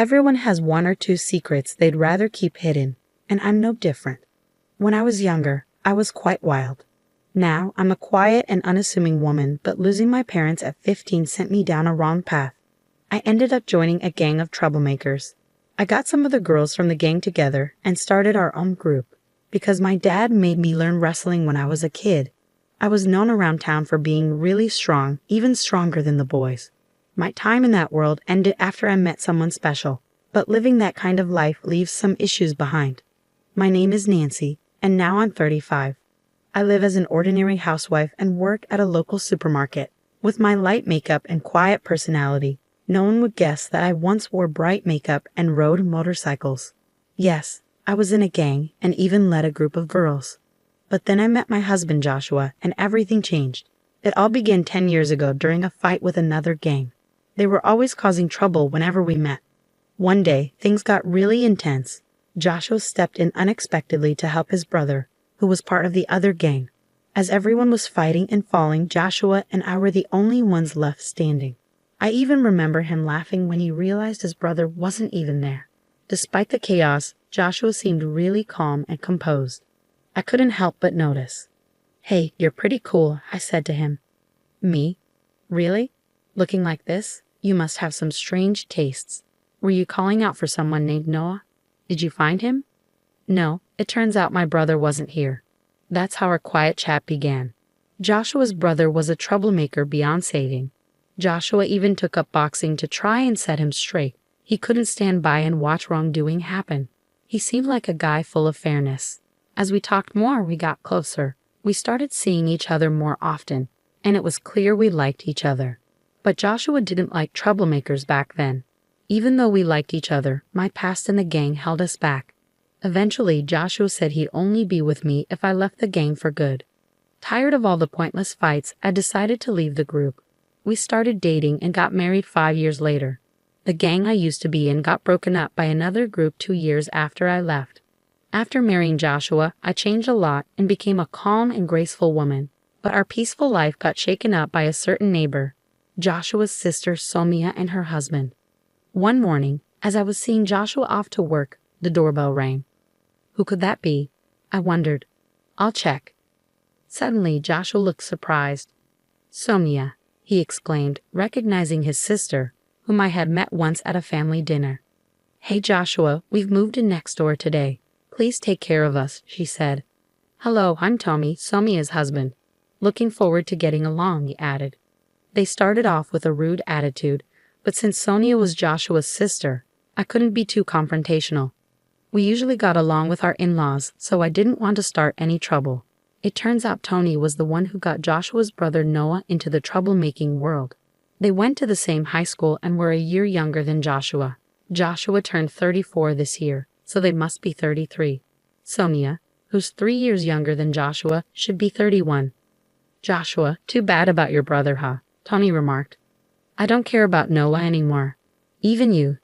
Everyone has one or two secrets they'd rather keep hidden, and I'm no different. When I was younger, I was quite wild. Now, I'm a quiet and unassuming woman, but losing my parents at 15 sent me down a wrong path. I ended up joining a gang of troublemakers. I got some of the girls from the gang together and started our own group. Because my dad made me learn wrestling when I was a kid, I was known around town for being really strong, even stronger than the boys. My time in that world ended after I met someone special, but living that kind of life leaves some issues behind. My name is Nancy, and now I'm 35. I live as an ordinary housewife and work at a local supermarket. With my light makeup and quiet personality, no one would guess that I once wore bright makeup and rode motorcycles. Yes, I was in a gang and even led a group of girls. But then I met my husband Joshua and everything changed. It all began 10 years ago during a fight with another gang. They were always causing trouble whenever we met. One day, things got really intense. Joshua stepped in unexpectedly to help his brother, who was part of the other gang. As everyone was fighting and falling, Joshua and I were the only ones left standing. I even remember him laughing when he realized his brother wasn't even there. Despite the chaos, Joshua seemed really calm and composed. I couldn't help but notice. "Hey, you're pretty cool," I said to him. "Me? Really? Looking like this? You must have some strange tastes. Were you calling out for someone named Noah? Did you find him?" "No, it turns out my brother wasn't here." That's how our quiet chat began. Joshua's brother was a troublemaker beyond saving. Joshua even took up boxing to try and set him straight. He couldn't stand by and watch wrongdoing happen. He seemed like a guy full of fairness. As we talked more, we got closer. We started seeing each other more often, and it was clear we liked each other. But Joshua didn't like troublemakers back then. Even though we liked each other, my past in the gang held us back. Eventually, Joshua said he'd only be with me if I left the gang for good. Tired of all the pointless fights, I decided to leave the group. We started dating and got married 5 years later. The gang I used to be in got broken up by another group 2 years after I left. After marrying Joshua, I changed a lot and became a calm and graceful woman. But our peaceful life got shaken up by a certain neighbor, Joshua's sister Somia and her husband. One morning, as I was seeing Joshua off to work, the doorbell rang. Who could that be? I wondered. I'll check. Suddenly, Joshua looked surprised. "Somia," he exclaimed, recognizing his sister, whom I had met once at a family dinner. "Hey Joshua, we've moved in next door today. Please take care of us," she said. "Hello, I'm Tommy, Somia's husband. Looking forward to getting along," he added. They started off with a rude attitude, but since Sonia was Joshua's sister, I couldn't be too confrontational. We usually got along with our in-laws, so I didn't want to start any trouble. It turns out Tony was the one who got Joshua's brother Noah into the troublemaking world. They went to the same high school and were a year younger than Joshua. Joshua turned 34 this year, so they must be 33. Sonia, who's 3 years younger than Joshua, should be 31. "Joshua, too bad about your brother, huh?" Tony remarked. "I don't care about Noah anymore. Even you."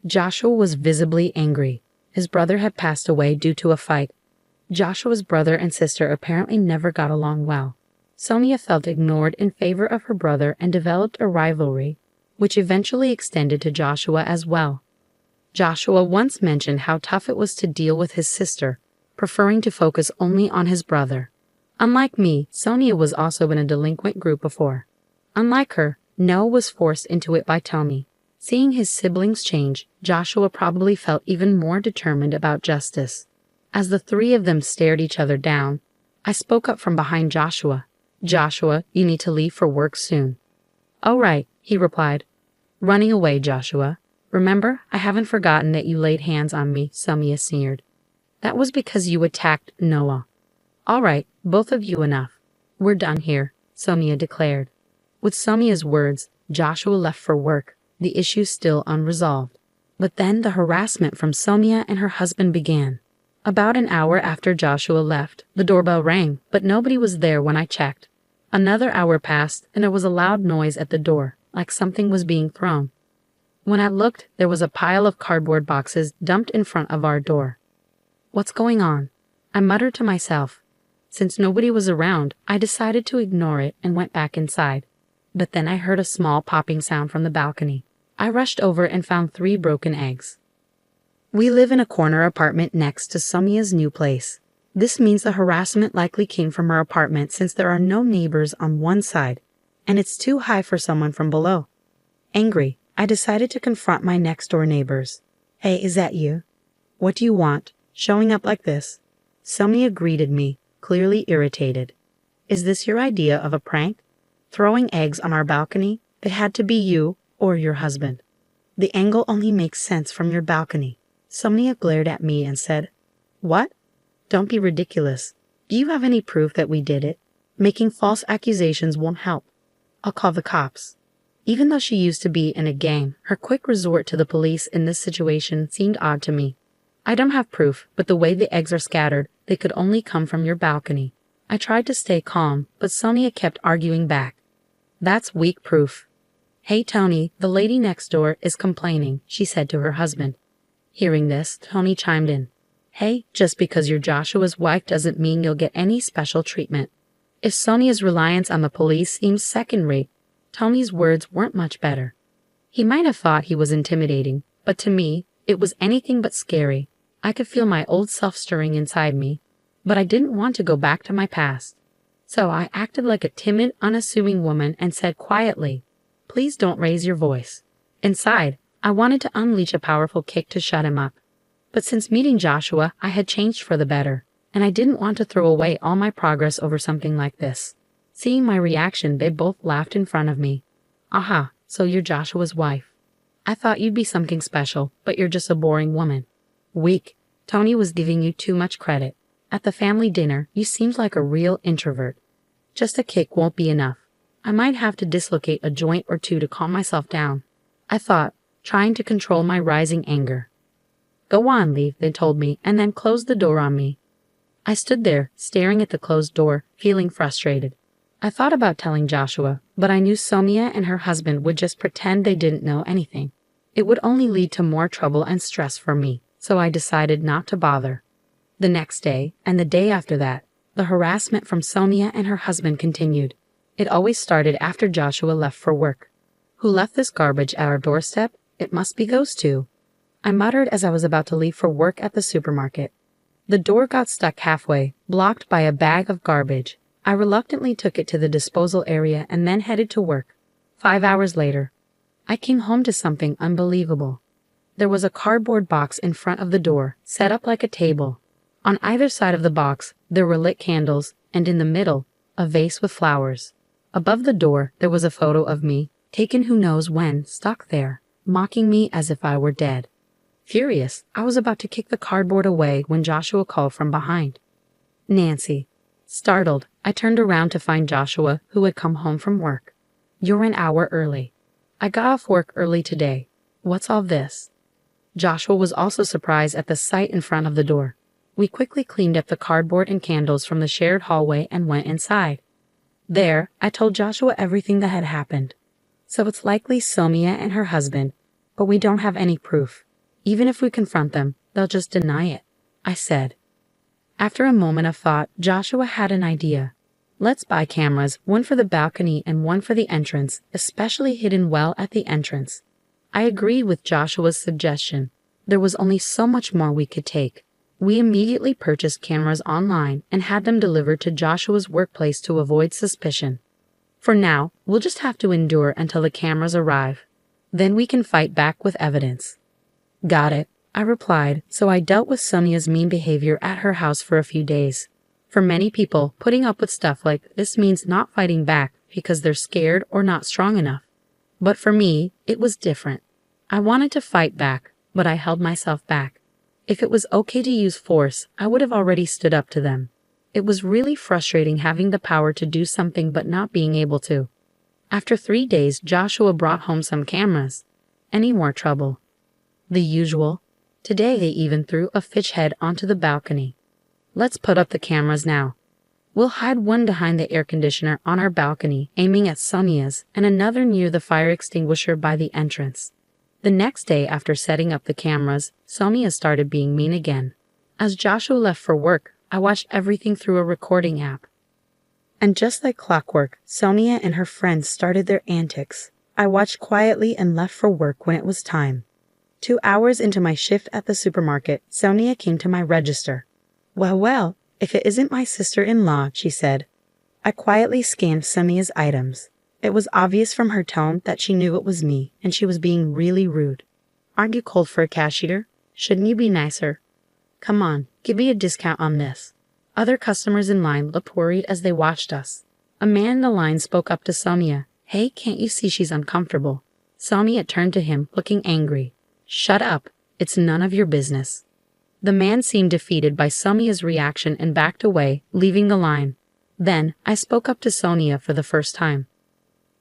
Joshua was visibly angry. His brother had passed away due to a fight. Joshua's brother and sister apparently never got along well. Sonia felt ignored in favor of her brother and developed a rivalry, which eventually extended to Joshua as well. Joshua once mentioned how tough it was to deal with his sister, preferring to focus only on his brother. Unlike me, Sonia was also in a delinquent group before. Unlike her, Noah was forced into it by Tony. Seeing his siblings change, Joshua probably felt even more determined about justice. As the three of them stared each other down, I spoke up from behind Joshua. "Joshua, you need to leave for work soon." "Oh right," he replied. "Running away, Joshua. Remember, I haven't forgotten that you laid hands on me," Sonia sneered. "That was because you attacked Noah." "All right, both of you enough. We're done here," Sonia declared. With Somia's words, Joshua left for work, the issue still unresolved. But then the harassment from Somia and her husband began. About an hour after Joshua left, the doorbell rang, but nobody was there when I checked. Another hour passed, and there was a loud noise at the door, like something was being thrown. When I looked, there was a pile of cardboard boxes dumped in front of our door. "What's going on?" I muttered to myself. Since nobody was around, I decided to ignore it and went back inside. But then I heard a small popping sound from the balcony. I rushed over and found 3 broken eggs. We live in a corner apartment next to Sonia's new place. This means the harassment likely came from her apartment since there are no neighbors on one side, and it's too high for someone from below. Angry, I decided to confront my next-door neighbors. "Hey, is that you? What do you want? Showing up like this?" Sonia greeted me, clearly irritated. "Is this your idea of a prank? Throwing eggs on our balcony? It had to be you or your husband. The angle only makes sense from your balcony." Sonia glared at me and said, "What? Don't be ridiculous. Do you have any proof that we did it? Making false accusations won't help. I'll call the cops." Even though she used to be in a gang, her quick resort to the police in this situation seemed odd to me. "I don't have proof, but the way the eggs are scattered, they could only come from your balcony." I tried to stay calm, but Sonia kept arguing back. "That's weak proof." "Hey Tony, the lady next door is complaining," she said to her husband. Hearing this, Tony chimed in. "Hey, just because you're Joshua's wife doesn't mean you'll get any special treatment." If Sonia's reliance on the police seems second-rate, Tony's words weren't much better. He might have thought he was intimidating, but to me, it was anything but scary. I could feel my old self stirring inside me, but I didn't want to go back to my past. So I acted like a timid, unassuming woman and said quietly, "Please don't raise your voice." Inside, I wanted to unleash a powerful kick to shut him up. But since meeting Joshua, I had changed for the better, and I didn't want to throw away all my progress over something like this. Seeing my reaction, they both laughed in front of me. "Aha, so you're Joshua's wife. I thought you'd be something special, but you're just a boring woman." "Weak. Tony was giving you too much credit. At the family dinner, you seemed like a real introvert. Just a kick won't be enough. I might have to dislocate a joint or two to calm myself down," I thought, trying to control my rising anger. "Go on, leave," they told me, and then closed the door on me. I stood there, staring at the closed door, feeling frustrated. I thought about telling Joshua, but I knew Sonia and her husband would just pretend they didn't know anything. It would only lead to more trouble and stress for me, so I decided not to bother. The next day, and the day after that, the harassment from Sonia and her husband continued. It always started after Joshua left for work. "Who left this garbage at our doorstep? It must be those two," I muttered as I was about to leave for work at the supermarket. The door got stuck halfway, blocked by a bag of garbage. I reluctantly took it to the disposal area and then headed to work. 5 hours later, I came home to something unbelievable. There was a cardboard box in front of the door, set up like a table. On either side of the box, there were lit candles, and in the middle, a vase with flowers. Above the door, there was a photo of me, taken who knows when, stuck there, mocking me as if I were dead. Furious, I was about to kick the cardboard away when Joshua called from behind. "Nancy." Startled, I turned around to find Joshua, who had come home from work. "You're an hour early." "I got off work early today. What's all this?" Joshua was also surprised at the sight in front of the door. We quickly cleaned up the cardboard and candles from the shared hallway and went inside. There, I told Joshua everything that had happened. "So it's likely Sonia and her husband, but we don't have any proof. Even if we confront them, they'll just deny it," I said. After a moment of thought, Joshua had an idea. "Let's buy cameras, one for the balcony and one for the entrance, especially hidden well at the entrance." I agreed with Joshua's suggestion. There was only so much more we could take. We immediately purchased cameras online and had them delivered to Joshua's workplace to avoid suspicion. For now, we'll just have to endure until the cameras arrive. Then we can fight back with evidence. "Got it," I replied, so I dealt with Sonia's mean behavior at her house for a few days. For many people, putting up with stuff like this means not fighting back because they're scared or not strong enough. But for me, it was different. I wanted to fight back, but I held myself back. If it was okay to use force, I would have already stood up to them. It was really frustrating having the power to do something but not being able to. After 3 days, Joshua brought home some cameras. Any more trouble? The usual. Today they even threw a fish head onto the balcony. "Let's put up the cameras now. We'll hide one behind the air conditioner on our balcony, aiming at Sonia's, and another near the fire extinguisher by the entrance." The next day after setting up the cameras, Sonia started being mean again. As Joshua left for work, I watched everything through a recording app. And just like clockwork, Sonia and her friends started their antics. I watched quietly and left for work when it was time. 2 hours into my shift at the supermarket, Sonia came to my register. Well, if it isn't my sister-in-law, she said. I quietly scanned Sonia's items. It was obvious from her tone that she knew it was me, and she was being really rude. Aren't you cold for a cashier? Shouldn't you be nicer? Come on, give me a discount on this. Other customers in line looked worried as they watched us. A man in the line spoke up to Sonia. Hey, can't you see she's uncomfortable? Sonia turned to him, looking angry. Shut up. It's none of your business. The man seemed defeated by Sonia's reaction and backed away, leaving the line. Then, I spoke up to Sonia for the first time.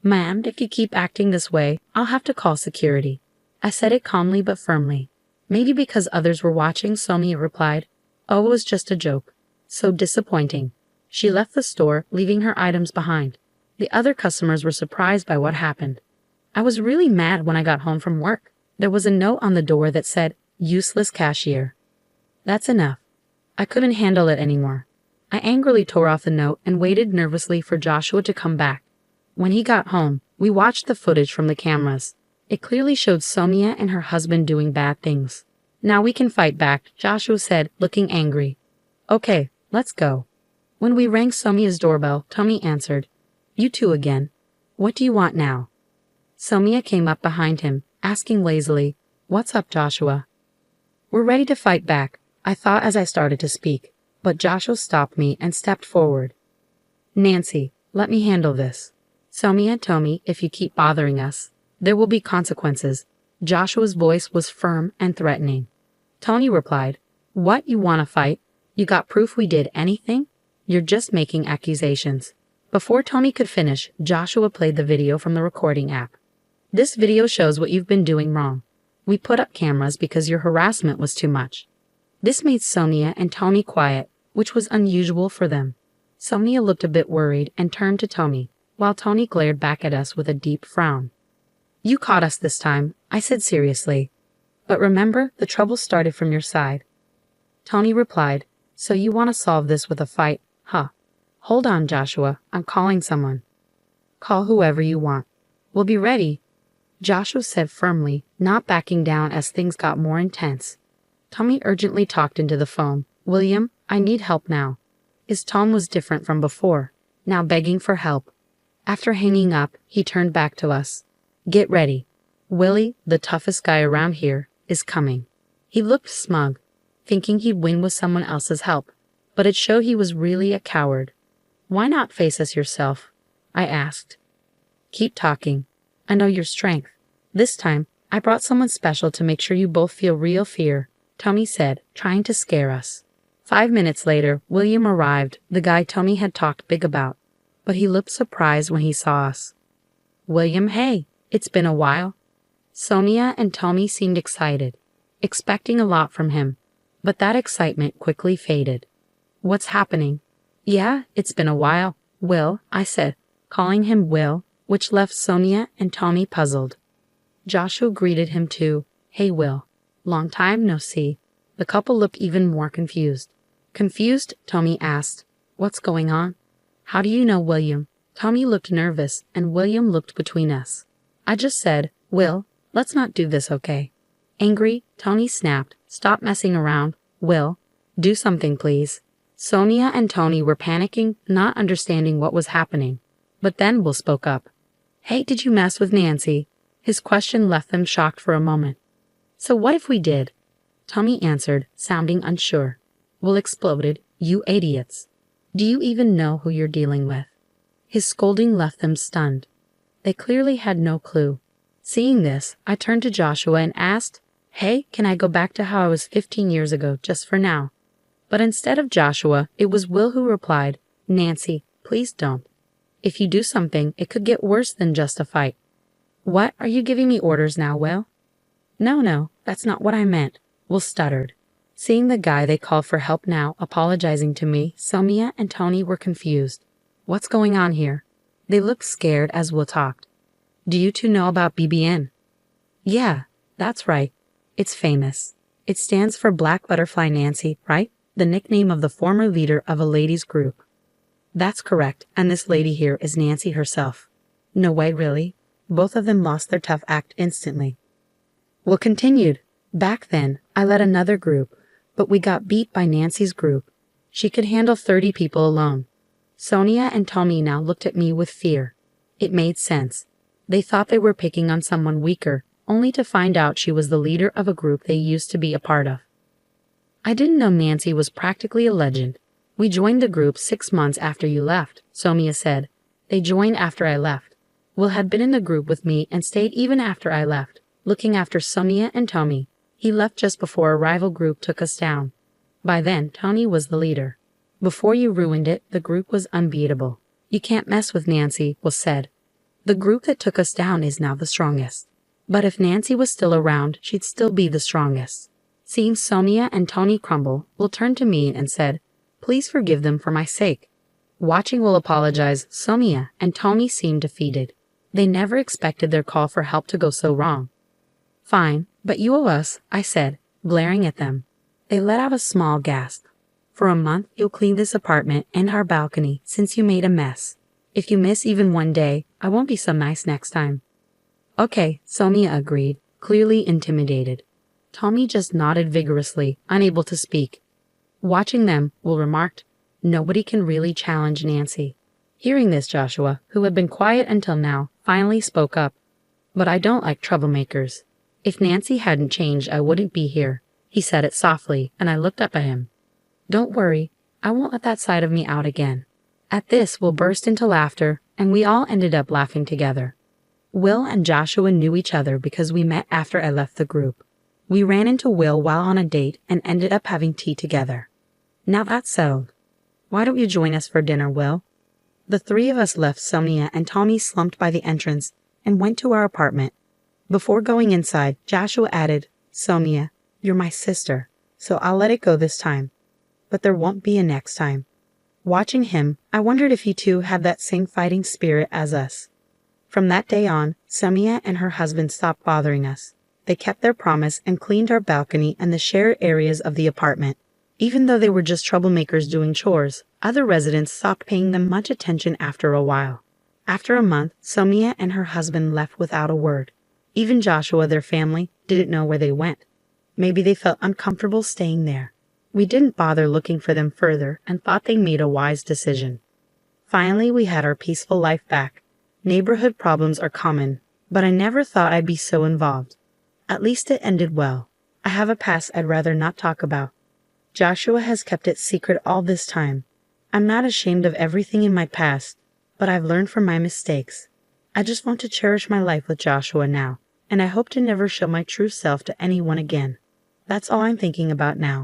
Ma'am, if you keep acting this way, I'll have to call security. I said it calmly but firmly. Maybe because others were watching, Sonia replied. Oh, it was just a joke. So disappointing. She left the store, leaving her items behind. The other customers were surprised by what happened. I was really mad when I got home from work. There was a note on the door that said, useless cashier. That's enough. I couldn't handle it anymore. I angrily tore off the note and waited nervously for Joshua to come back. When he got home, we watched the footage from the cameras. It clearly showed Sonia and her husband doing bad things. Now we can fight back, Joshua said, looking angry. Okay, let's go. When we rang Sonia's doorbell, Tommy answered. You two again. What do you want now? Sonia came up behind him, asking lazily, What's up, Joshua? We're ready to fight back, I thought as I started to speak, but Joshua stopped me and stepped forward. Nancy, let me handle this. Sonia told me if you keep bothering us, there will be consequences. Joshua's voice was firm and threatening. Tony replied, What, you want to fight? You got proof we did anything? You're just making accusations. Before Tony could finish, Joshua played the video from the recording app. This video shows what you've been doing wrong. We put up cameras because your harassment was too much. This made Sonia and Tony quiet, which was unusual for them. Sonia looked a bit worried and turned to Tony, while Tony glared back at us with a deep frown. You caught us this time, I said seriously. But remember, the trouble started from your side. Tony replied, So you want to solve this with a fight, huh? Hold on, Joshua, I'm calling someone. Call whoever you want. We'll be ready, Joshua said firmly, not backing down as things got more intense. Tommy urgently talked into the phone. William, I need help now. His tone was different from before, now begging for help. After hanging up, he turned back to us. Get ready. Willie, the toughest guy around here, is coming. He looked smug, thinking he'd win with someone else's help, but it showed he was really a coward. Why not face us yourself? I asked. Keep talking. I know your strength. This time, I brought someone special to make sure you both feel real fear, Tommy said, trying to scare us. 5 minutes later, William arrived, the guy Tommy had talked big about, but he looked surprised when he saw us. William, hey, it's been a while. Sonia and Tommy seemed excited, expecting a lot from him, but that excitement quickly faded. What's happening? Yeah, it's been a while, Will, I said, calling him Will, which left Sonia and Tommy puzzled. Joshua greeted him too. Hey, Will. Long time no see. The couple looked even more confused. Confused, Tommy asked. What's going on? How do you know William? Tommy looked nervous, and William looked between us. I just said, Will, let's not do this, okay? Angry, Tony snapped. Stop messing around. Will, do something, please. Sonia and Tony were panicking, not understanding what was happening. But then Will spoke up. Hey, did you mess with Nancy? His question left them shocked for a moment. So what if we did? Tommy answered, sounding unsure. Will exploded. You idiots. Do you even know who you're dealing with? His scolding left them stunned. They clearly had no clue. Seeing this, I turned to Joshua and asked, Hey, can I go back to how I was 15 years ago, just for now? But instead of Joshua, it was Will who replied, Nancy, please don't. If you do something, it could get worse than just a fight. What, are you giving me orders now, Will? No, that's not what I meant, Will stuttered. Seeing the guy they called for help now apologizing to me, Sonia and Tony were confused. What's going on here? They looked scared as Will talked. Do you two know about BBN? Yeah, that's right. It's famous. It stands for Black Butterfly Nancy, right? The nickname of the former leader of a ladies' group. That's correct, and this lady here is Nancy herself. No way, really? both of them lost their tough act instantly. Will continued. Back then, I led another group, but we got beat by Nancy's group. She could handle 30 people alone. Sonia and Tommy now looked at me with fear. It made sense. They thought they were picking on someone weaker, only to find out she was the leader of a group they used to be a part of. I didn't know Nancy was practically a legend. We joined the group 6 months after you left, Sonia said. They joined after I left. Will had been in the group with me and stayed even after I left, looking after Sonia and Tommy. He left just before a rival group took us down. By then, Tommy was the leader. Before you ruined it, the group was unbeatable. You can't mess with Nancy, Will said. The group that took us down is now the strongest. But if Nancy was still around, she'd still be the strongest. Seeing Sonia and Tony crumble, Will turned to me and said, "Please forgive them for my sake." Watching Will apologize, Sonia and Tony seemed defeated. They never expected their call for help to go so wrong. "Fine, but you owe us," I said, glaring at them. They let out a small gasp. "For a month, you'll clean this apartment and our balcony since you made a mess. If you miss even one day, I won't be so nice next time." "Okay," Sonia agreed, clearly intimidated. Tommy just nodded vigorously, unable to speak. Watching them, Will remarked, "Nobody can really challenge Nancy." Hearing this, Joshua, who had been quiet until now, finally spoke up. "But I don't like troublemakers. If Nancy hadn't changed, I wouldn't be here." He said it softly, and I looked up at him. "Don't worry, I won't let that side of me out again." At this, Will burst into laughter, and we all ended up laughing together. Will and Joshua knew each other because we met after I left the group. We ran into Will while on a date and ended up having tea together. "Now that's settled. Why don't you join us for dinner, Will?" The three of us left Sonia and Tommy slumped by the entrance and went to our apartment. Before going inside, Joshua added, "Sonia, you're my sister, so I'll let it go this time. But there won't be a next time." Watching him, I wondered if he too had that same fighting spirit as us. From that day on, Sonia and her husband stopped bothering us. They kept their promise and cleaned our balcony and the shared areas of the apartment. Even though they were just troublemakers doing chores, other residents stopped paying them much attention after a while. After a month, Sonia and her husband left without a word. Even Joshua, their family, didn't know where they went. Maybe they felt uncomfortable staying there. We didn't bother looking for them further and thought they made a wise decision. Finally, we had our peaceful life back. Neighborhood problems are common, but I never thought I'd be so involved. At least it ended well. I have a past I'd rather not talk about. Joshua has kept it secret all this time. I'm not ashamed of everything in my past, but I've learned from my mistakes. I just want to cherish my life with Joshua now, and I hope to never show my true self to anyone again. That's all I'm thinking about now.